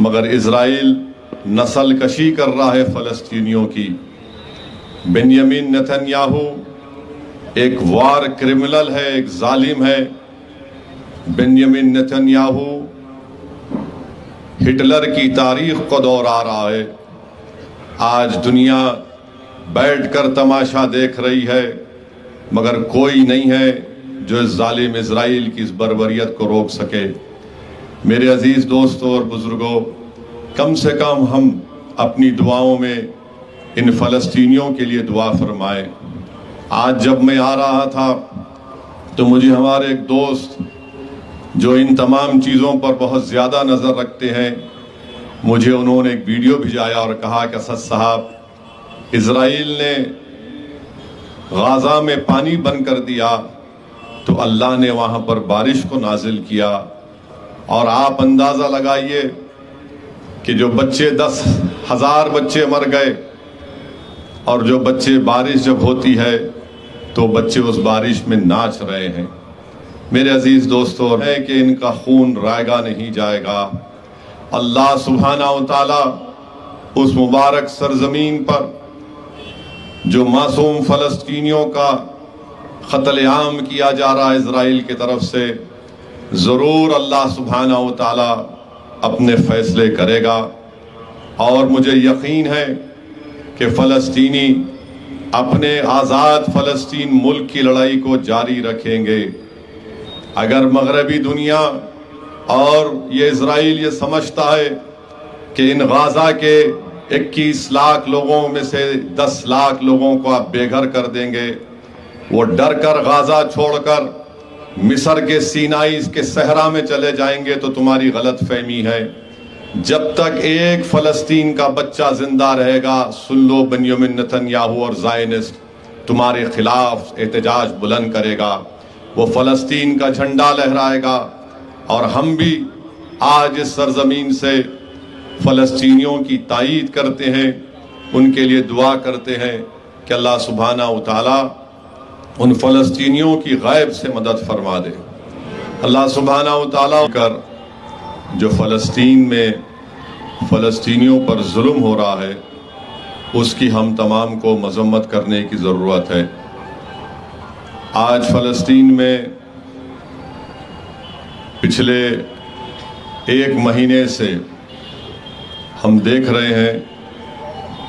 مگر اسرائیل نسل کشی کر رہا ہے فلسطینیوں کی۔ بنیامین نتنیاہو ایک وار کرمنل ہے، ایک ظالم ہے۔ بنیامین نتنیاہو ہٹلر کی تاریخ کو دہرا رہا ہے۔ آج دنیا بیٹھ کر تماشا دیکھ رہی ہے، مگر کوئی نہیں ہے جو اس ظالم اسرائیل کی اس بربریت کو روک سکے۔ میرے عزیز دوستوں اور بزرگوں، کم سے کم ہم اپنی دعاؤں میں ان فلسطینیوں کے لیے دعا فرمائیں۔ آج جب میں آ رہا تھا تو مجھے ہمارے ایک دوست جو ان تمام چیزوں پر بہت زیادہ نظر رکھتے ہیں، مجھے انہوں نے ایک ویڈیو بھیجایا اور کہا کہ اسد صاحب، اسرائیل نے غزہ میں پانی بند کر دیا تو اللہ نے وہاں پر بارش کو نازل کیا، اور آپ اندازہ لگائیے کہ جو بچے 10,000 بچے مر گئے، اور جو بچے بارش جب ہوتی ہے تو بچے اس بارش میں ناچ رہے ہیں۔ میرے عزیز دوستو، ہے کہ ان کا خون رائگاں نہیں جائے گا۔ اللہ سبحانہ و تعالی اس مبارک سرزمین پر جو معصوم فلسطینیوں کا قتل عام کیا جا رہا ہے اسرائیل کی طرف سے، ضرور اللہ سبحانہ و تعالی اپنے فیصلے کرے گا، اور مجھے یقین ہے کہ فلسطینی اپنے آزاد فلسطین ملک کی لڑائی کو جاری رکھیں گے۔ اگر مغربی دنیا اور یہ اسرائیل یہ سمجھتا ہے کہ ان غزہ کے 21 لاکھ لوگوں میں سے 10 لاکھ لوگوں کو آپ بے گھر کر دیں گے، وہ ڈر کر غزہ چھوڑ کر مصر کے سینائی کے صحرا میں چلے جائیں گے، تو تمہاری غلط فہمی ہے۔ جب تک ایک فلسطین کا بچہ زندہ رہے گا، سن لو، بنیامین نتنیاہو اور زائنسٹ تمہارے خلاف احتجاج بلند کرے گا، وہ فلسطین کا جھنڈا لہرائے گا، اور ہم بھی آج اس سرزمین سے فلسطینیوں کی تائید کرتے ہیں، ان کے لیے دعا کرتے ہیں کہ اللہ سبحانہ و تعالی ان فلسطینیوں کی غیب سے مدد فرما دے۔ اللہ سبحانہ و تعالی کر جو فلسطین میں فلسطینیوں پر ظلم ہو رہا ہے، اس کی ہم تمام کو مذمت کرنے کی ضرورت ہے۔ آج فلسطین میں پچھلے 1 مہینے سے ہم دیکھ رہے ہیں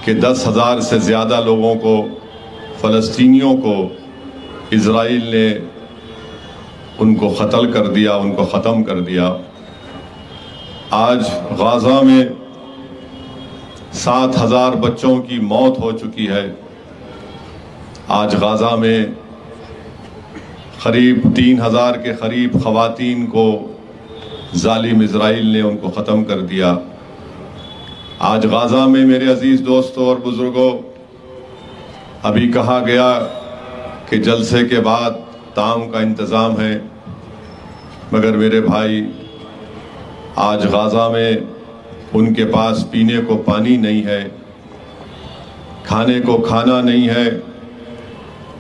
کہ 10,000 سے زیادہ لوگوں کو، فلسطینیوں کو اسرائیل نے ان کو قتل کر دیا، ان کو ختم کر دیا۔ آج غزہ میں 7,000 بچوں کی موت ہو چکی ہے۔ آج غزہ میں قریب 3,000 کے قریب خواتین کو ظالم اسرائیل نے ان کو ختم کر دیا۔ آج غزہ میں میرے عزیز دوستوں اور بزرگوں، ابھی کہا گیا کہ جلسے کے بعد طعام کا انتظام ہے، مگر میرے بھائی، آج غزہ میں ان کے پاس پینے کو پانی نہیں ہے، کھانے کو کھانا نہیں ہے،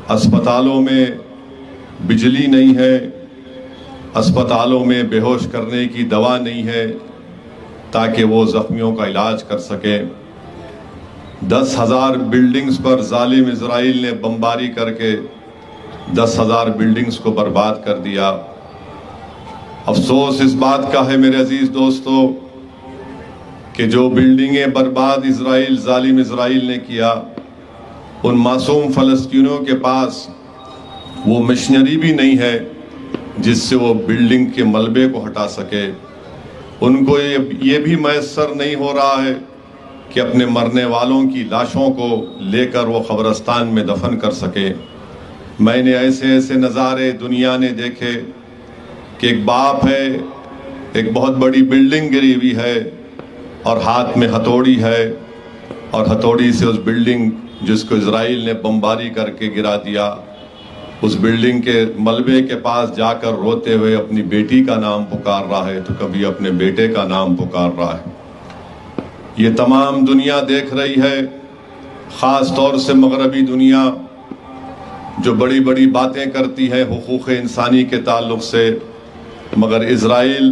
اسپتالوں میں بجلی نہیں ہے، اسپتالوں میں بے ہوش کرنے کی دوا نہیں ہے تاکہ وہ زخمیوں کا علاج کر سکے۔ 10,000 بلڈنگز پر ظالم اسرائیل نے بمباری کر کے 10,000 بلڈنگز کو برباد کر دیا۔ افسوس اس بات کا ہے میرے عزیز دوستو کہ جو بلڈنگیں برباد ظالم اسرائیل نے کیا، ان معصوم فلسطینیوں کے پاس وہ مشنری بھی نہیں ہے جس سے وہ بلڈنگ کے ملبے کو ہٹا سکے۔ ان کو یہ بھی میسر نہیں ہو رہا ہے کہ اپنے مرنے والوں کی لاشوں کو لے کر وہ قبرستان میں دفن کر سکے۔ میں نے ایسے نظارے دنیا نے دیکھے کہ ایک باپ ہے، ایک بہت بڑی بلڈنگ گری ہوئی ہے، اور ہاتھ میں ہتھوڑی ہے، اور ہتھوڑی سے اس بلڈنگ جس کو اسرائیل نے بمباری کر کے گرا دیا، اس بلڈنگ کے ملبے کے پاس جا کر روتے ہوئے اپنی بیٹی کا نام پکار رہا ہے، تو کبھی اپنے بیٹے کا نام پکار رہا ہے۔ یہ تمام دنیا دیکھ رہی ہے، خاص طور سے مغربی دنیا جو بڑی بڑی باتیں کرتی ہے حقوق انسانی کے تعلق سے، مگر اسرائیل